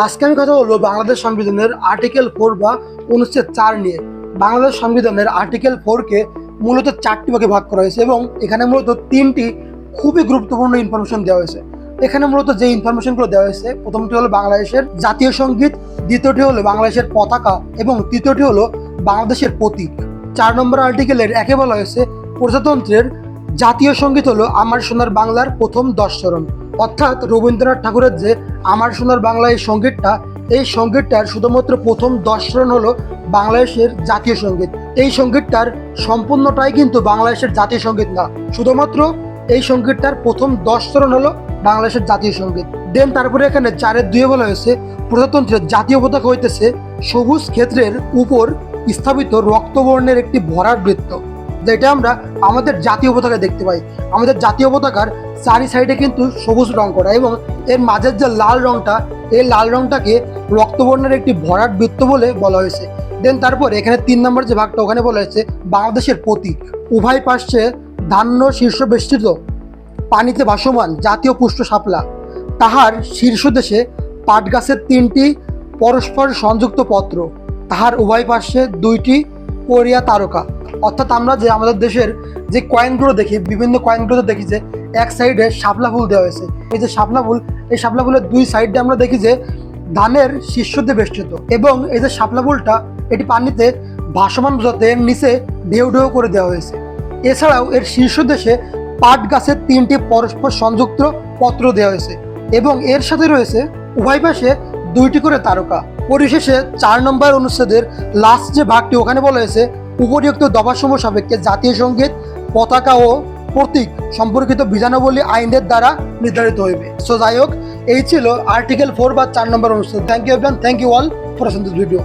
আজকে আমি কথা বলবো বাংলাদেশ সংবিধানের আর্টিকেল 4 বা অনুচ্ছেদ 4 নিয়ে। বাংলাদেশ সংবিধানের আর্টিকেল 4 কে মূলত 4টি ভাগে ভাগ করা হয়েছে এবং এখানে মূলত 3টি খুবই গুরুত্বপূর্ণ ইনফরমেশন দেওয়া হয়েছে। এখানে মূলত যে ইনফরমেশনগুলো দেওয়া হয়েছে, প্রথমটি হলো বাংলাদেশের জাতীয় সঙ্গীত, দ্বিতীয়টি হলো বাংলাদেশের পতাকা এবং তৃতীয়টি হলো বাংলাদেশের প্রতীক। 4 নম্বর আর্টিকেলের একে বলা হয়েছে প্রজাতন্ত্রের জাতীয় সঙ্গীত হলো আমার সোনার বাংলার প্রথম 10 চরণ। অর্থাৎ রবীন্দ্রনাথ ঠাকুরের যে আমার সোনার বাংলা এই সঙ্গীতটার শুধুমাত্র প্রথম 10 চরণ হলো বাংলাদেশের জাতীয় সঙ্গীত। এই সঙ্গীতটার সম্পূর্ণটাই কিন্তু বাংলাদেশের জাতীয় সঙ্গীত না, শুধুমাত্র এই সঙ্গীতটার প্রথম 10 চরণ হলো বাংলাদেশের জাতীয় সঙ্গীত। দেন তারপরে এখানে 4-2 বলা হয়েছে প্রজাতন্ত্রের জাতীয় পতাকা হইতেছে সবুজ ক্ষেত্রের উপর স্থাপিত রক্তবর্ণের একটি ভরাট বৃত্ত, যেটা আমরা আমাদের জাতীয় পতাকায় দেখতে পাই। আমাদের জাতীয় পতাকার চারি সাইডে কিন্তু সবুজ রং করা এবং এর মাঝের যে লাল রংটা, এই লাল রংটাকে রক্তবর্ণের একটি ভরাট বৃত্ত বলে বলা হয়েছে। দেন তারপর এখানে 3 নম্বর যে ভাগটা, ওখানে বলা হয়েছে বাংলাদেশের প্রতীক। উভয় পার্শ্বে ধান্য শীর্ষ বেষ্টিত পানিতে ভাসমান জাতীয় পুষ্ট শাপলা, তাহার শীর্ষদেশে পাট গাছের 3টি পরস্পর সংযুক্ত পত্র, তাহার উভয় পার্শ্বে 2টি কোরিয়া তারকা। অর্থাৎ আমরা যে আমাদের দেশের যে কয়েনগুলো দেখি, বিভিন্ন কয়েনগুলোতে দেখি যে এক সাইডে শাপলা ফুল দেওয়া হয়েছে। এই যে শাপলা ফুল, এই শাপলা ফুলের 2 সাইডে আমরা দেখি যে ধানের শীর্ষ দিয়ে বেষ্টিত এবং এই যে শাপলা ফুলটা এটি পানিতে ভাসমান বোঝাতে এর নিচে ঢেউ ঢেউ করে দেওয়া হয়েছে। এছাড়াও এর শীর্ষ দেশে পাট গাছের 3টি পরস্পর সংযুক্ত পত্র দেওয়া হয়েছে এবং এর সাথে রয়েছে উভয় পাশে 2টি করে তারকা। পরিশেষে 4 নম্বর অনুচ্ছেদের লাস্ট যে ভাগটি, ওখানে বলা হয়েছে উপরিউক্ত দফাসমূহ সাপেক্ষে জাতীয় সঙ্গীত, পতাকা ও প্রতীক সম্পর্কিত বিধানাবলী আইনের দ্বারা নির্ধারিত হইবে। সো যাই হোক, এই ছিল আর্টিকেল 4 বা 4 নম্বর অনুচ্ছেদ। Thank you everyone, thank you all for watching this video.